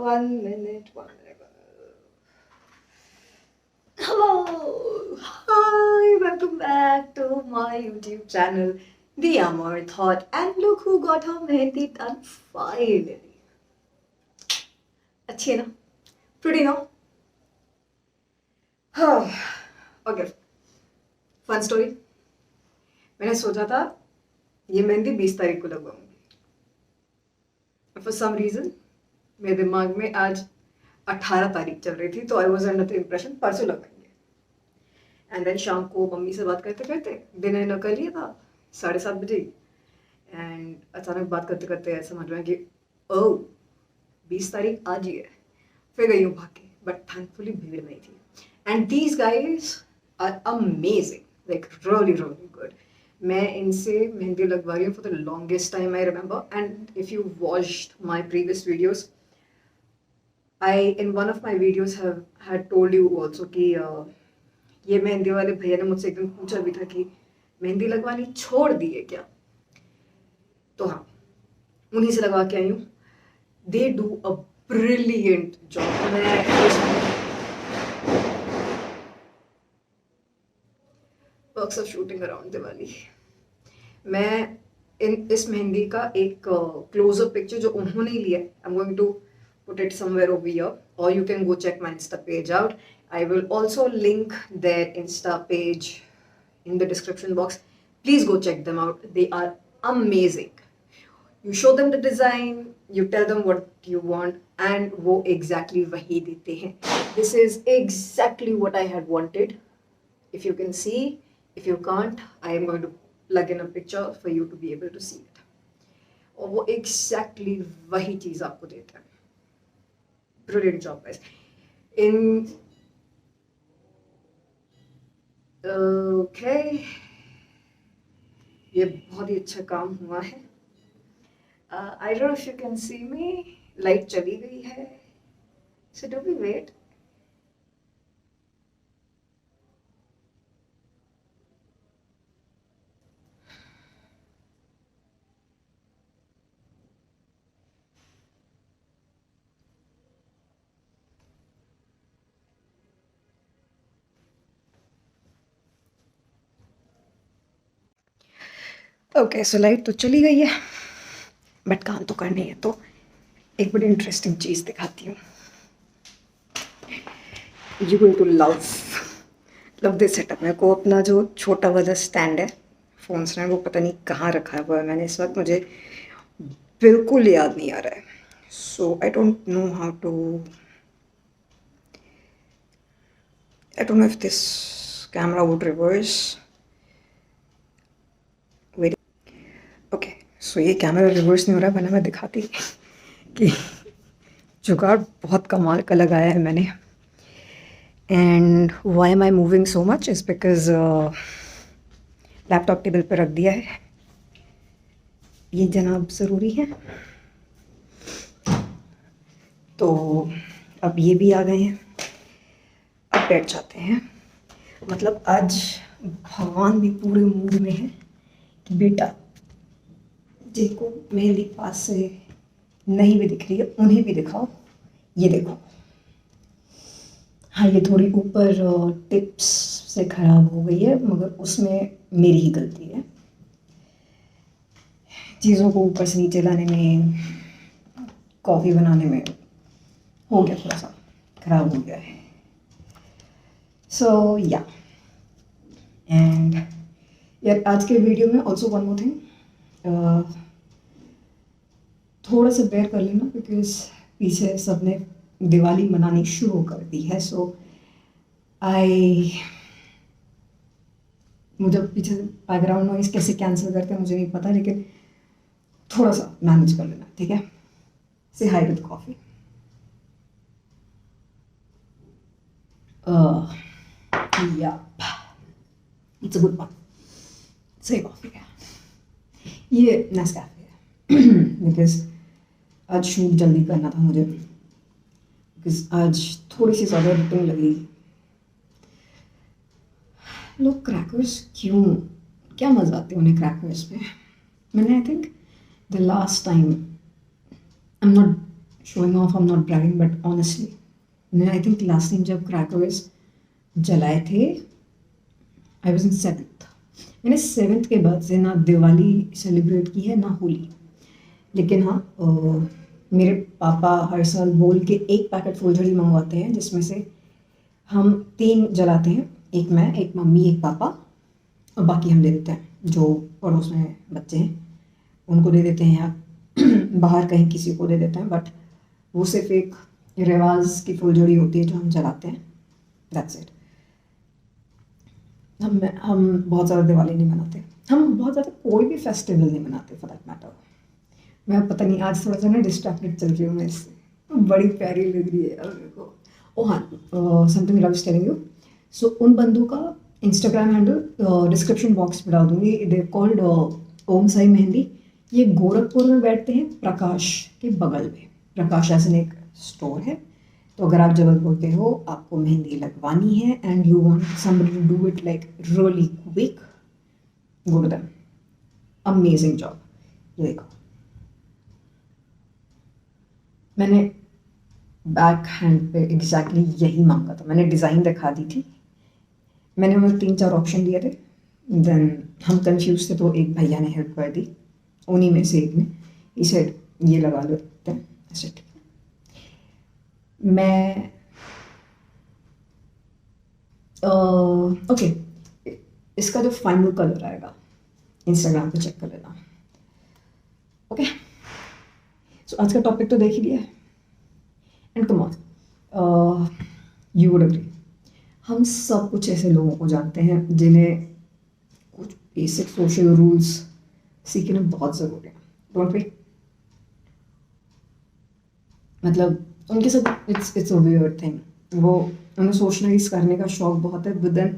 one minute. Hello, hi, welcome back to my YouTube channel, The Amor Thought, and look who got her mehendi done finally. अच्छी है ना? Pretty no? Okay, fun story. मैंने सोचा था ये मेहंदी 20 तारीख को लगवाऊंगी. For some reason मेरे दिमाग में आज 18 तारीख चल रही थी, तो I was under the impression परसों लगाएंगे. एंड देन शाम को मम्मी से बात करते करते डिनर कर लिया था 7:30 बजे. एंड अचानक बात करते करते ऐसा समझ में कि ओह 20 तारीख आज ही है. फिर गई हूँ भाग के, बट थैंकफुली भीड़ नहीं थी. And these guys are amazing, like really really good. मैं इनसे मेहंदी लगवा रही हूँ for the longest time I remember. And if you watched my previous videos, I in one of my videos had told you also कि ये मेहंदी वाले भैया ने मुझसे एक दिन पूछा भी था कि मेहंदी लगवानी छोड़ दी है क्या. तो हाँ, उन्हीं से लगवा के आई हूँ. They do a brilliant job. मैं works of shooting around Diwali. मैं इस मेहंदी का एक क्लोजअप पिक्चर जो उन्होंने लिया है, I am going to put it somewhere over here, or you can go check my Insta page out. I will also link their Insta page in the description box. Please go check them out. They are amazing. You show them the design, you tell them what you want, and वो exactly वही देते हैं. This is exactly what I had wanted. If you can see, if you can't, I am going to plug in a picture for you to be able to see it. और वो exactly वही चीज़ आपको देता है. Brilliant job, guys. Okay, ये बहुत ही अच्छा काम हुआ है. I don't know if you can see me. Light चली गई है. So do we wait? Okay, so light तो चली गई है, बट काम तो करनी है. तो एक बड़ी इंटरेस्टिंग चीज़ दिखाती हूँ. You going to love this setup. मेरे को अपना जो छोटा वाला स्टैंड है फ़ोन से, वो पता नहीं कहाँ रखा हुआ है मैंने इस वक्त, मुझे बिल्कुल याद नहीं आ रहा है. So I don't know if this camera would reverse. Okay, so ये कैमरा रिवर्स नहीं हो रहा है, वरना मैं दिखाती कि जुगाड़ बहुत कमाल का लगाया है मैंने. And why am I moving so much is because laptop table पे रख दिया है. ये जनाब ज़रूरी है. तो अब ये भी आ गए हैं. अब बैठ जाते हैं. मतलब आज भगवान भी पूरे मूड में है कि बेटा जिनको मेहंदी पास से नहीं भी दिख रही है उन्हें भी दिखाओ. ये देखो, हाँ ये थोड़ी ऊपर टिप्स से ख़राब हो गई है, मगर उसमें मेरी ही गलती है. चीज़ों को ऊपर से नीचे लाने में, कॉफ़ी बनाने में हो गया, थोड़ा सा ख़राब हो गया है. सो या, एंड यार आज के वीडियो में ऑल्सो वन मोर थिंग, थोड़ा सा बेयर कर लेना बिकॉज पीछे सबने दिवाली मनानी शुरू कर दी है. सो मुझे पीछे बैकग्राउंड नॉइस कैसे कैंसिल करते हैं मुझे नहीं पता, लेकिन थोड़ा सा मैनेज कर लेना, ठीक है. से हाई विद कॉफ़ी. या इट्स अ गुड वन. सही कॉफ़ी है. ये नेस्कैफे है बिकॉज आज शूट जल्दी करना था मुझे, बिकॉज आज थोड़ी सी ज़्यादा एडिटिंग लगी. लोग क्रैकर्स क्यों, क्या मज़ा आते हैं उन्हें क्रैकर्स में. मैंने I think the last time, I am not showing off, I'm not bragging, but honestly, मैंने I think last time जब crackers जलाए थे, I was in 7th. मैंने 7th के बाद से ना दिवाली सेलिब्रेट की है ना होली, लेकिन हाँ मेरे पापा हर साल बोल के एक पैकेट फुलझड़ी मंगवाते हैं जिसमें से हम 3 जलाते हैं, एक मैं, एक मम्मी, एक पापा, और बाकी हम दे देते हैं जो पड़ोस में बच्चे हैं उनको दे देते हैं, या बाहर कहीं किसी को दे देते हैं, बट वो सिर्फ एक रिवाज की फुलझड़ी होती है जो हम जलाते हैं, दैट्स इट। हम बहुत ज़्यादा दिवाली नहीं मनाते, हम बहुत ज़्यादा कोई भी फेस्टिवल नहीं मनाते फॉर दैट मैटर। मैं पता नहीं आज थोड़ा सा ना डिस्ट्रैक्टेड चल रही हूँ मैं इससे, बड़ी प्यारी लग रही है यार मेरे को। ओ हाँ, something I was telling you, so उन बंदों का इंस्टाग्राम हैंडल डिस्क्रिप्शन बॉक्स में डाल दूँगी। दे कॉल्ड ओम साई मेहंदी। ये गोरखपुर में बैठते हैं, प्रकाश के बगल में। प्रकाश ऐसा एक स्टोर है, तो अगर आप जबलपुर के हो, आपको मेहंदी लगवानी है and you want somebody to do it like really quick, go to them, amazing job. ये देखो, मैंने बैक हैंड पे एग्जैक्टली यही मांगा था, मैंने डिज़ाइन दिखा दी थी, मैंने उन्हें 3-4 ऑप्शन दिए थे, देन हम कंफ्यूज थे तो एक भैया ने हेल्प कर दी, उन्हीं में से एक ने, ही सेड ये लगा लेते हैं, ऐसे ठीक है। मैं ओके, इसका जो फाइनल कलर आएगा इंस्टाग्राम पे चेक कर लेना। ओके, सो आज का टॉपिक तो देख ही लिया है, and come on, you would agree, हम सब कुछ ऐसे लोगों को जानते हैं जिन्हें कुछ बेसिक सोशल रूल्स सीखना बहुत ज़रूरी है, डोंट वी? मतलब उनके साथ इट्स अ वियर्ड थिंग, वो उन्हें सोशलाइज करने का शौक बहुत है, बट देन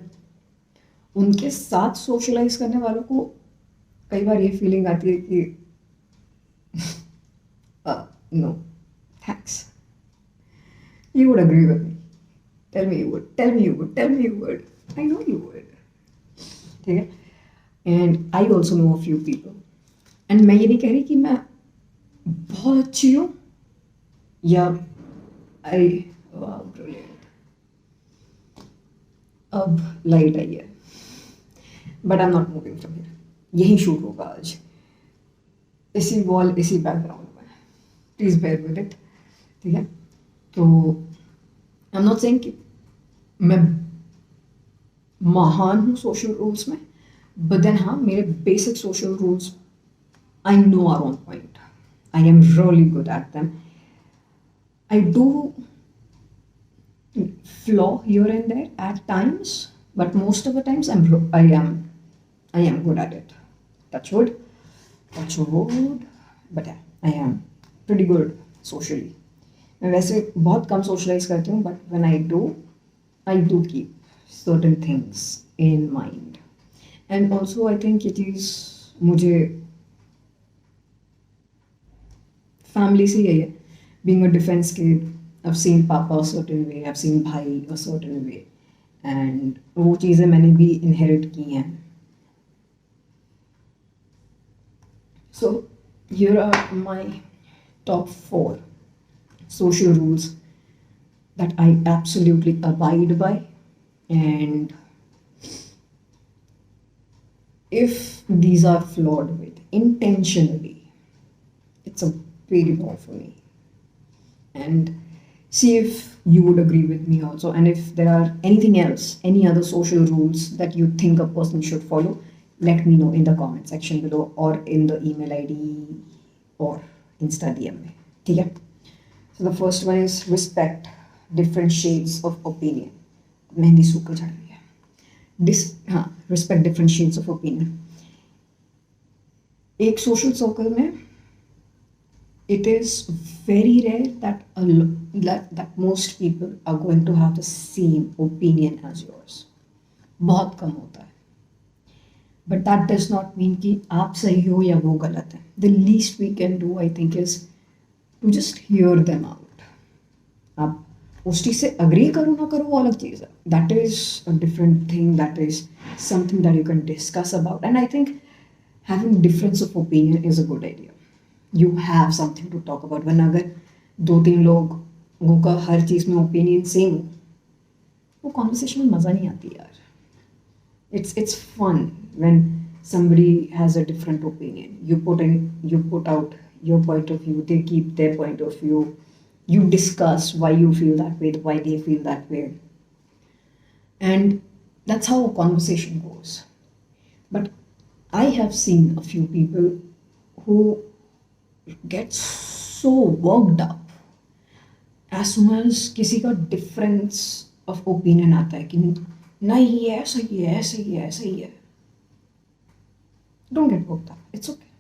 उनके साथ सोशलाइज करने वालों को कई बार ये फीलिंग आती है कि no thanks. You would agree with me. Tell me you would. Tell me you would. Tell me you would. I know you would. ठीक है? And I also know a few people. And मैं ये नहीं कह रही कि मैं बहुत अच्छी हूँ या wow, brilliant. अब लाइट आई है, but I'm not moving from here. यही शूट होगा आज, इसी वॉल, इसी बैकग्राउंड में, प्लीज बेयर विद इट, ठीक है? तो आई एम नॉट सेइंग कि मैं महान हूँ सोशल रूल्स में, बट देन हाँ, मेरे basic social rules I know are on point, I am really good at them. I do flaw here and there at times, but most of the times I am good at it. Touch wood, but yeah, I am pretty good socially. मैं वैसे बहुत कम socialise करती हूँ, but when I do keep certain things in mind, and also I think it is, मुझे family से यही है, being a defence kid, I've seen पापा a certain way, I've seen भाई a certain way, and वो चीज़ें मैंने भी inherit की हैं. So here are my top 4 social rules that I absolutely abide by, and if these are flawed with intentionally, it's a big no for me. And see if you would agree with me also, and if there are anything else, any other social rules that you think a person should follow, let me know in the comment section below or in the email ID or Insta DM में, ठीक है? So the first one is respect different shades of opinion. Mehndi सूख जा रही है। हाँ, respect different shades of opinion. एक social circle में it is very rare that most people are going to have the same opinion as yours. बहुत कम होता है, but that does not mean कि आप सही हो या वो गलत है. The least we can do, I think, is to just hear them out. आप उस चीज़ से agree करो ना करो, वो अलग चीज़ है. That is a different thing. That is something that you can discuss about. And I think having difference of opinion is a good idea. You have something to talk about. when अगर 2-3 लोगों का हर चीज़ में opinion same हो, वो conversation में मज़ा नहीं आती यार. It's fun when somebody has a different opinion. You put out your point of view, they keep their point of view. You discuss why you feel that way, why they feel that way. And that's how a conversation goes. But I have seen a few people who get so worked up as soon as किसी का difference of opinion आता है कि नहीं ये सही है सही है सही है. Don't get worked up. It's okay.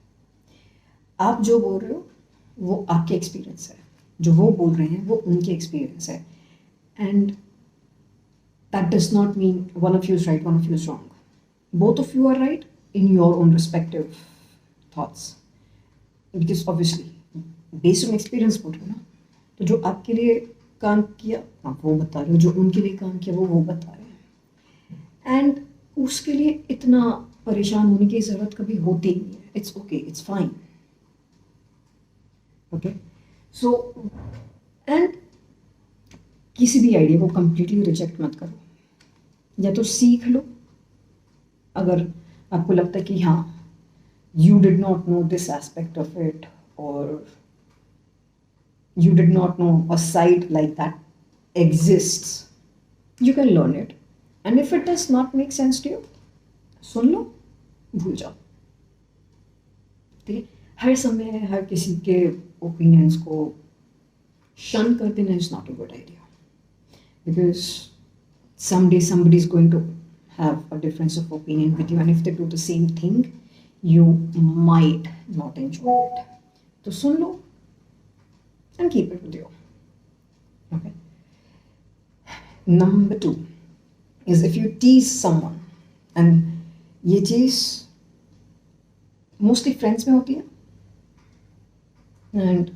आप जो बोल रहे हो वो आपके एक्सपीरियंस है, जो वो बोल रहे हैं वो उनके एक्सपीरियंस है. And that does not mean one of you is right, one of you is wrong. Both of you are right in your own respective thoughts. Because obviously, based on experience बोल रहे हो ना, तो जो आपके लिए काम किया आप वो बता रहे हो, जो उनके लिए काम किया वो बता रहे हैं. एंड उसके लिए इतना परेशान होने की ज़रूरत कभी होती नहीं है. It's okay, it's fine. Okay, so and किसी भी आइडिया को कंप्लीटली रिजेक्ट मत करो. या तो सीख लो, अगर आपको लगता है कि हाँ you did not know this aspect of it, और you did not know a side like that exists, you can learn it. And if it does not make sense to you, सुन लो, भूल जाओ. ठीक है, हर समय हर किसी के ओपिनियंस को शन कर देना is not a good idea, because someday somebody is going to have a difference of opinion with you, and if they do the same thing, you might not enjoy it. तो सुन लो and keep it with you. Okay. Number 2 is if you tease someone, and ये चीज़ mostly friends में होती है and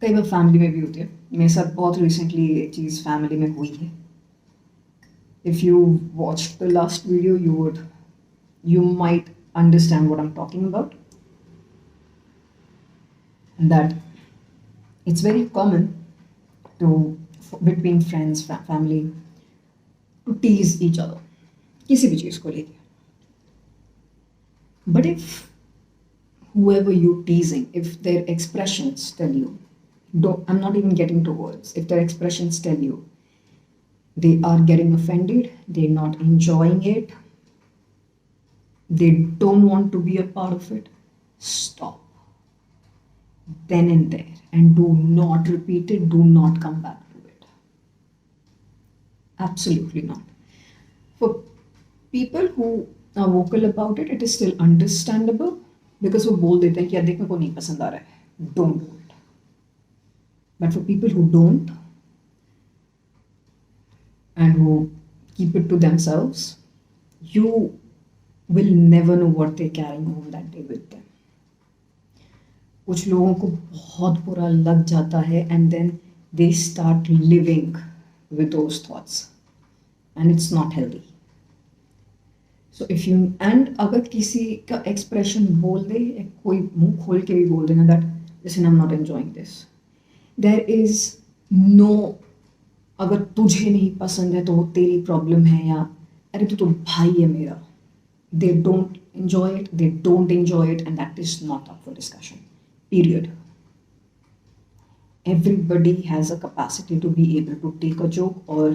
कई बार family में भी होती है. मेरे साथ बहुत रिसेंटली ये चीज़ फैमिली में हुई है. If you watched the last video you might understand what I'm talking about. That it's very common between friends, family, to tease each other किसी भी चीज़ को लेके. But if whoever you're teasing, if their expressions tell you, I'm not even getting to words, if their expressions tell you they are getting offended, they're not enjoying it, they don't want to be a part of it, stop then and there, and do not repeat it, do not come back to it. Absolutely not. For people who are vocal about it, it is still understandable, because वो बोल देते हैं कि यार देख मेरे को नहीं पसंद आ रहा है, don't do it. But for people who don't and who keep it to themselves, you will never know what they're carrying home that day with them. कुछ लोगों को बहुत बुरा लग जाता है and then they start living with those thoughts and it's not healthy. So if you and अगर किसी का एक्सप्रेशन बोल दे, कोई मुंह खोल के भी बोल देना that listen I am not enjoying this, there is no अगर तुझे नहीं पसंद है तो वो तेरी प्रॉब्लम है, या अरे तू तो भाई है मेरा. They don't enjoy it, they don't enjoy it, and that is not up for discussion. Period. Everybody has a capacity to be able to take a joke, or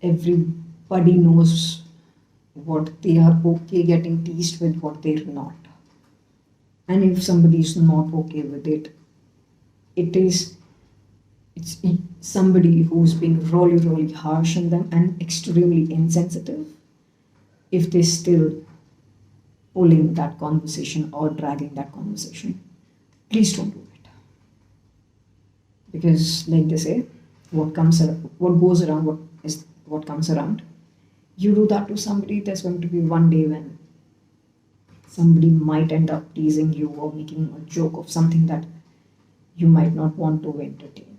everybody knows what they are okay getting teased with, what they're not. And if somebody is not okay with it, it's somebody who's being really, really harsh on them and extremely insensitive if they're still pulling that conversation or dragging that conversation. Please don't do it. Because like they say, what goes around, what comes around. You do that to somebody, there's going to be one day when somebody might end up teasing you or making a joke of something that you might not want to entertain.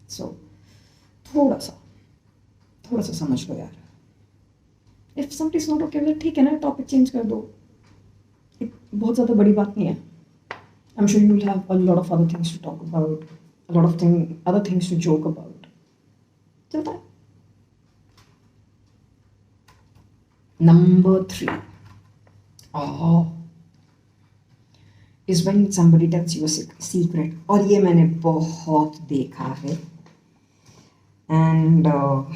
So थोड़ा सा समझ लो यार. If somebody is not okay with, ठीक है ना, topic change कर दो. बहुत ज़्यादा बड़ी बात नहीं है. I'm sure you'll have a lot of other things to talk about, a lot of other things to joke about. Till that. Number 3. Is when somebody tells you a secret. और ये मैंने बहुत देखा है. And I'll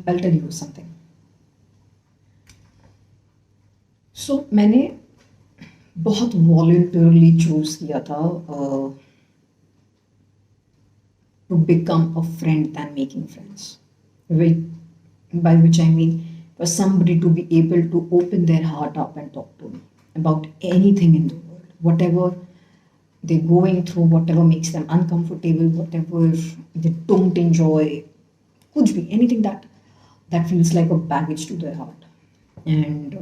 tell you something. So मैंने बहुत voluntarily choose किया था to become a friend than making friends. By which I mean for somebody to be able to open their heart up and talk to me about anything in the world, whatever they're going through, whatever makes them uncomfortable, whatever they don't enjoy, could be anything that feels like a baggage to their heart. And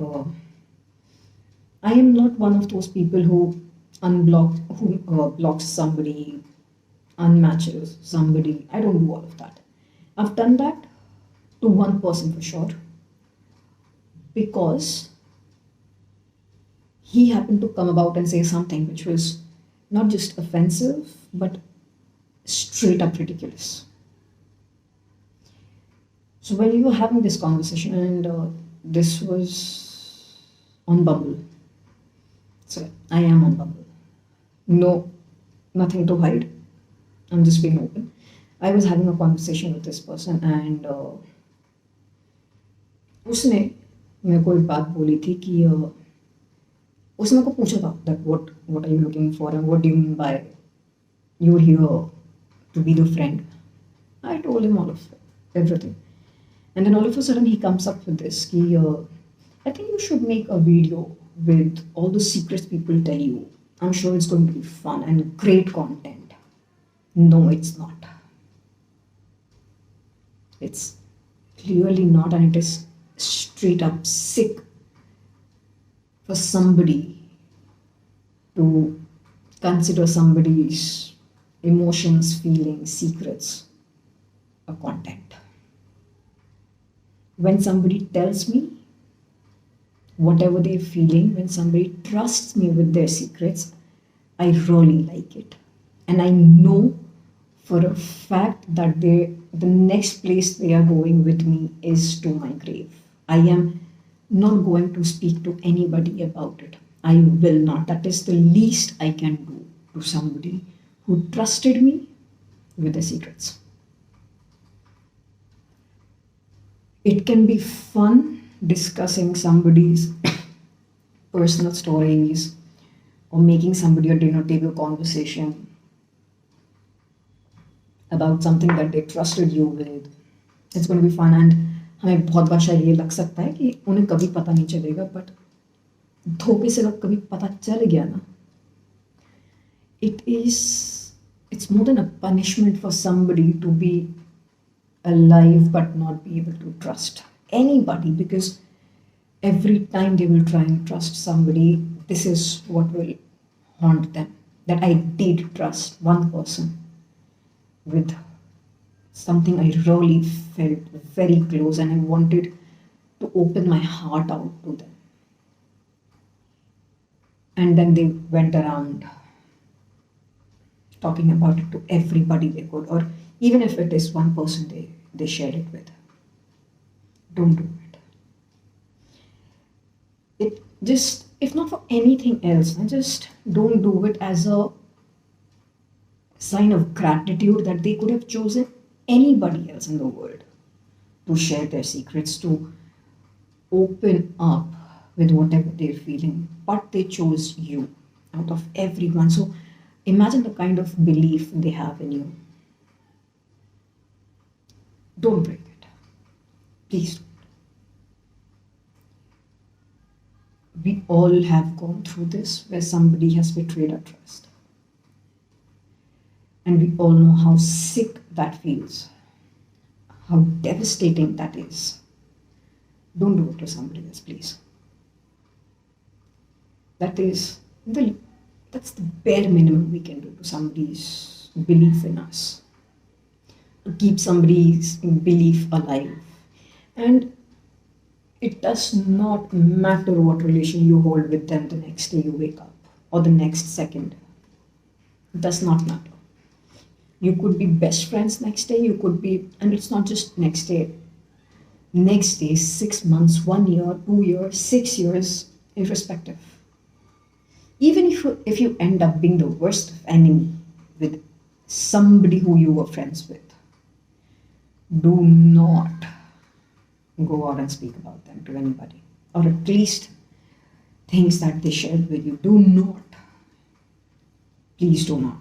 I am not one of those people who blocks somebody, unmatches somebody. I don't do all of that. I've done that to one person for sure, because he happened to come about and say something which was not just offensive but straight up ridiculous. So when we were having this conversation, and this was on Bumble, so I am on Bumble, no, nothing to hide, I'm just being open. I was having a conversation with this person, and उसने मेरे को एक बात बोली थी कि उसने मेरे को पूछा था that what are you looking for and what do you mean by you're here to be the friend. I told him all of everything, and then all of a sudden he comes up with this कि I think you should make a video with all the secrets people tell you. I'm sure it's going to be fun and great content. No, it's not. It's clearly not, and it is straight up sick for somebody to consider somebody's emotions, feelings, secrets a content. When somebody tells me whatever they're feeling, when somebody trusts me with their secrets, I really like it. And I know for a fact that the next place they are going with me is to my grave. I am not going to speak to anybody about it. I will not. That is the least I can do to somebody who trusted me with their secrets. It can be fun discussing somebody's personal stories or making somebody a dinner table conversation about something that they trusted you with. It's going to be fun, and हमें बहुत बार शायद ये लग सकता है कि उन्हें कभी पता नहीं चलेगा, बट धोखे से कभी पता चल गया ना, it's more than a punishment for somebody to be alive but not be able to trust anybody, because every time they will try and trust somebody, this is what will haunt them. That I did trust one person with something I really felt very close, and I wanted to open my heart out to them. And then they went around talking about it to everybody they could, or even if it is one person they shared it with. Don't do it. It just, if not for anything else, just don't do it as a sign of gratitude that they could have chosen anybody else in the world to share their secrets, to open up with whatever they're feeling, but they chose you out of everyone. So imagine the kind of belief they have in you. Don't break it. Please don't. We all have gone through this where somebody has betrayed our trust. And we all know how sick that feels, how devastating that is. Don't do it to somebody else, please. That's the bare minimum we can do to somebody's belief in us, to keep somebody's belief alive. And It does not matter what relation you hold with them the next day you wake up or the next second. It does not matter. You could be best friends next day, you could be, and it's not just next day, 6 months, 1 year, 2 years, 6 years, irrespective. Even if you end up being the worst enemy with somebody who you were friends with, do not go out and speak about them to anybody, or at least things that they shared with you. Do not, please do not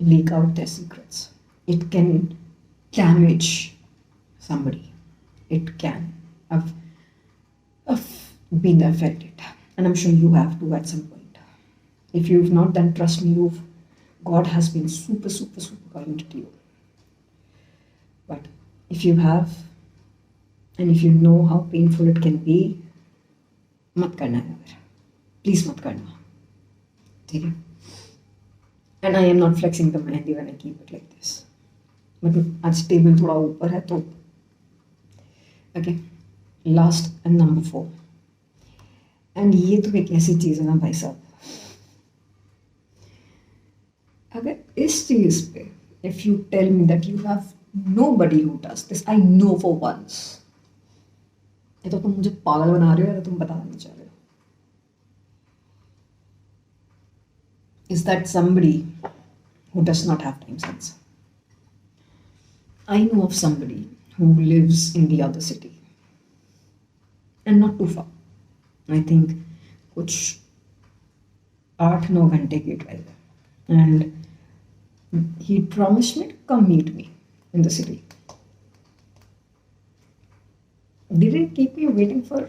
leak out their secrets. It can damage somebody. It can. I've been affected, and I'm sure you have too at some point. If you've not, then trust me, God has been super, super, super kind to you. But if you have, and if you know how painful it can be, मत करना यार, please मत करना, ठीक है? And I am not flexing the mehndi when I keep it like this. मतलब आज table थोड़ा ऊपर है तो okay. Last and number 4. And ये तो एक ऐसी चीज़ है ना भाई साहब, अगर इस चीज़ पे if you tell me that you have nobody who does this, I know for once, ये तो तुम मुझे पागल बना रहे हो या तो तुम बताना नहीं चाह रहे हो. Is that somebody who does not have time sense? I know of somebody who lives in the other city and not too far. I think कुछ 8-9 घंटे की ड्राइव है, and he promised me to come meet me in the city. Didn't keep me waiting for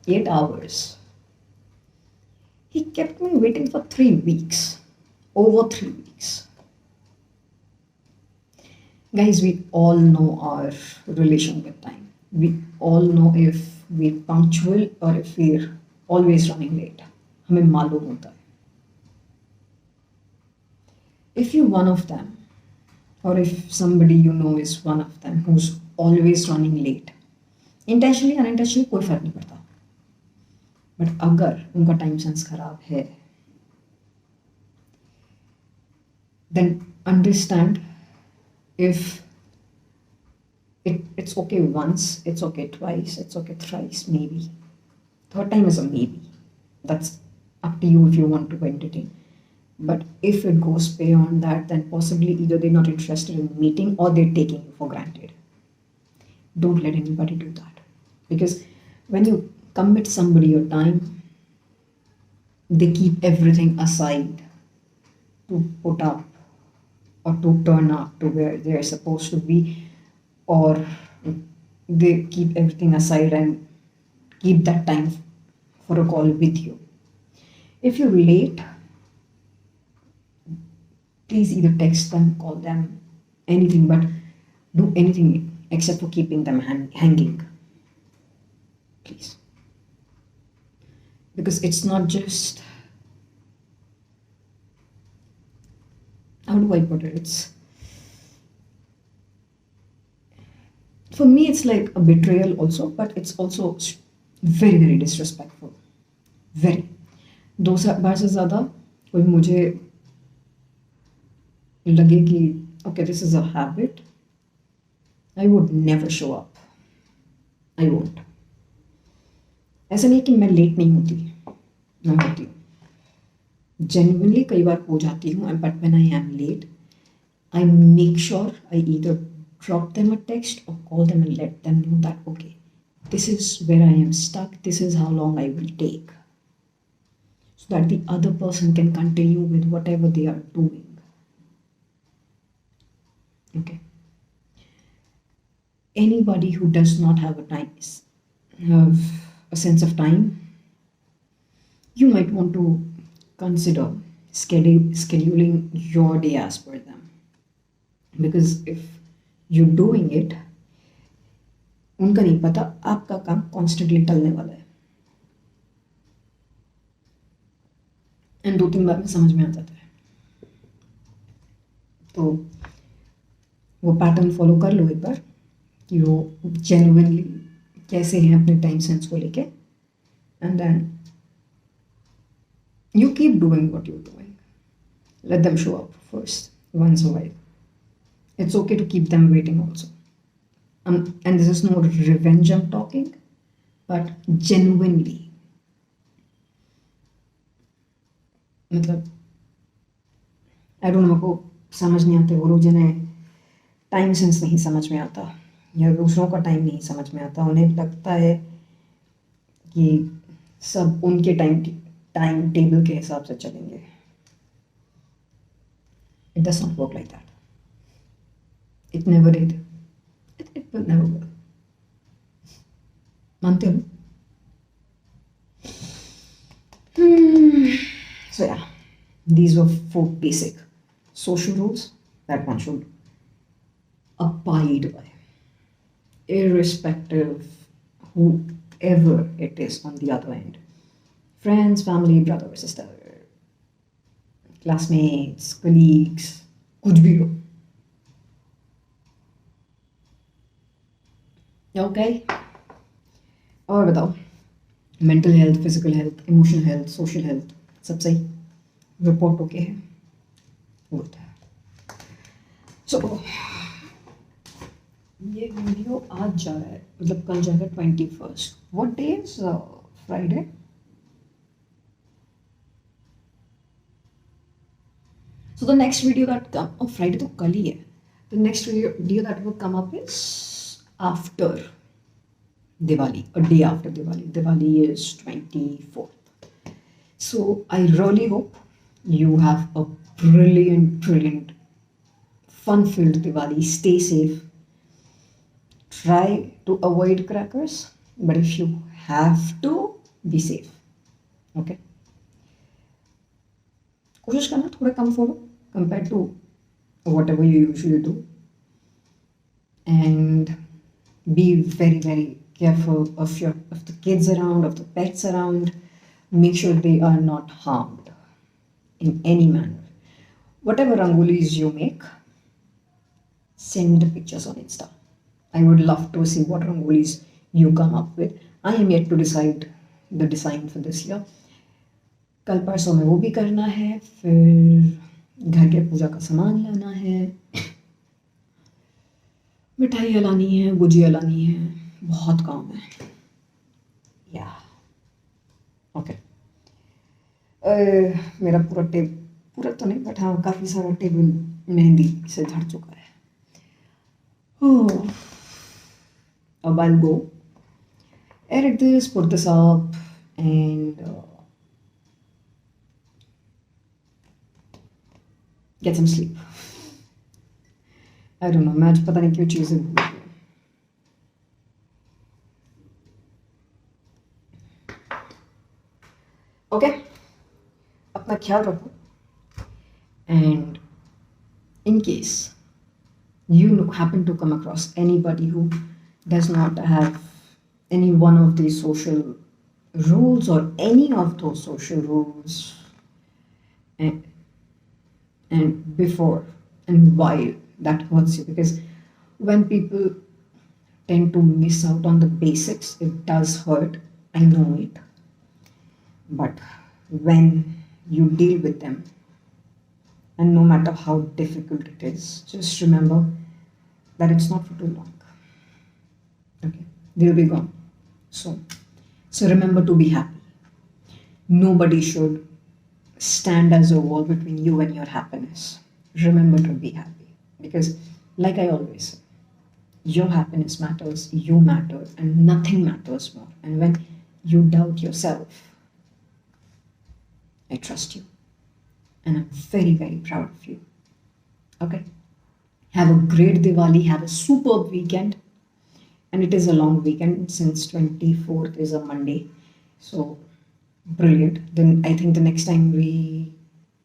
8 hours. He kept me waiting for 3 weeks. Over 3 weeks. Guys, we all know our relation with time. We all know if we're punctual or if we're always running late. हमें मालूम होता है. If you're one of them, or if somebody you know is one of them who's always running late, intentionally unintentionally कोई फर्क नहीं पड़ता, but अगर उनका टाइम सेंस खराब है, then understand if it's okay once, it's okay twice, it's okay thrice, maybe. Third time is a maybe. That's up to you if you want to entertain. But if it goes beyond that, then possibly either they're not interested in meeting or they're taking you for granted. Don't let anybody do that. Because when you commit somebody your time, they keep everything aside to put up or to turn up to where they're supposed to be, or they keep everything aside and keep that time for a call with you. If you're late, please either text them, call them, anything, but do anything except for keeping them hanging. Please. Because it's not just, how do I put it? For me, it's like a betrayal also, but it's also very, very disrespectful. Very. 2 बार से ज़्यादा कोई मुझे लगे कि okay, this is a habit, I would never show up. I won't. ऐसा नहीं कि मैं लेट नहीं होती, मैं होती हूँ. Genuinely कई बार हो जाती हूँ, but when I am late, I make sure I either drop them a text or call them and let them know that okay, this is where I am stuck, this is how long I will take, so that the other person can continue with whatever they are doing. Okay. Anybody who does not have a sense of time, you might want to consider scheduling your day as per them. Because if you're doing it, उनका नहीं पता आपका काम constantly टलने वाला है. And 2-3 बार में समझ में आ जाता है. तो वो पैटर्न फॉलो कर लो एक बार कि वो जेन्युइनली कैसे हैं अपने टाइम सेंस को लेके, and then you keep doing what you're doing. Let them show up first, once a while. It's okay to keep them waiting also. And this is no revenge I'm talking, but genuinely. मतलब आई don't no, को समझ नहीं आते वो लोग जिन्हें time sense नहीं समझ में आता या दूसरों का टाइम नहीं समझ में आता, उन्हें लगता है कि सब उनके टाइम टेबल के हिसाब से चलेंगे. It does not work like that. It never did. It will never work. मानते हो? So yeah, these were 4 basic social rules that one should abide by, irrespective whoever it is on the other end. Friends, family, brother, sister, classmates, colleagues, कुछ भी हो. Okay? और बताओ, mental health, physical health, emotional health, social health सब सही? Report okay है? Good. सो ये video आज जा रहा है, मतलब कल जाएगा 21st. What day is Friday? So the next video that Friday तो कल ही है. The next video that will come up is after Diwali, a day after Diwali. Diwali is 24th. So I really hope you have a brilliant, fun-filled Diwali. Stay safe. Try to avoid crackers, but if you have to, be safe. Okay? कोशिश करना थोड़ा कम फोड़ो compared to whatever you usually do, and be very careful of the kids around, of the pets around. Make sure they are not harmed in any manner. Whatever rangolis you make, send pictures on Insta. I would love to see what rangolis you come up with. I am yet to decide the design for this year. कल परसों में वो भी करना है, फिर घर के पूजा का सामान लाना है, मिठाइयाँ लानी है, गुजिया लानी है, बहुत काम है. या ओके. मेरा पूरा तो नहीं, बट हाँ काफ़ी सारा टेबल मेहंदी से झड़ चुका है. अब I'll go edit this, put this up, and get some sleep. I don't know, मैं आज पता नहीं क्यों चीज़ें भूल गई. ओके, अपना ख्याल रखो. And in case you happen to come across anybody who does not have any one of these social rules or any of those social rules, and before and while that hurts you, because when people tend to miss out on the basics, it does hurt. I know it. But when you deal with them, and no matter how difficult it is, just remember that it's not for too long. Okay, they'll be gone soon. So remember to be happy. Nobody should stand as a wall between you and your happiness. Remember to be happy, because like I always say, your happiness matters, you matter, and nothing matters more. And when you doubt yourself, I trust you, and I'm very proud of you. Okay, have a great Diwali, have a superb weekend. And it is a long weekend since 24th is a Monday, so brilliant. Then I think the next time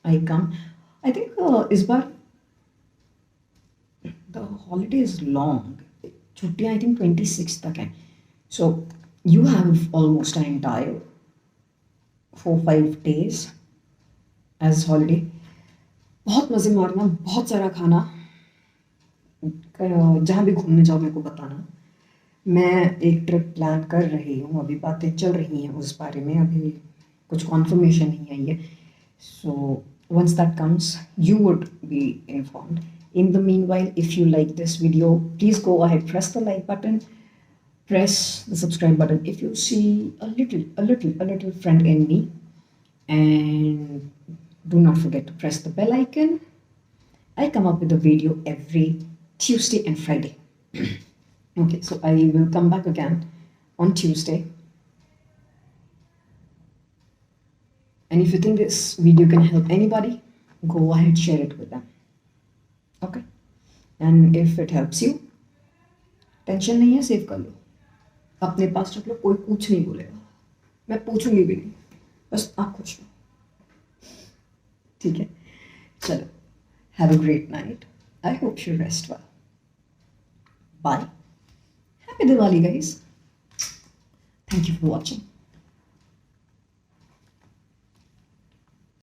I come, I think इस बार the holiday is long. छुट्टियाँ I think 26 तक हैं. So you have almost an entire 4-5 days as holiday. बहुत मज़े मारना, बहुत सारा खाना, जहाँ भी घूमने जाओ मेरे को बताना. मैं एक ट्रिप प्लान कर रही हूँ, अभी बातें चल रही हैं उस बारे में, अभी कुछ कॉन्फर्मेशन नहीं आई है. सो once that comes, you would be informed. In the meanwhile, if you like this video, please go ahead, press the like button, press the subscribe button if you see a little friend in me, and do not forget to press the bell icon. I come up with a video every Tuesday and Friday. Okay, so I will come back again on Tuesday. And if you think this video can help anybody, go ahead, share it with them. Okay? And if it helps you, tension नहीं है, save कर लो, अपने पास रख लो, कोई कुछ नहीं बोलेगा, मैं पूछूंगी भी नहीं, बस आप खुश लो. ठीक है, चलो, have a great night. I hope you rest well. Bye. Happy Diwali guys. Thank you for watching.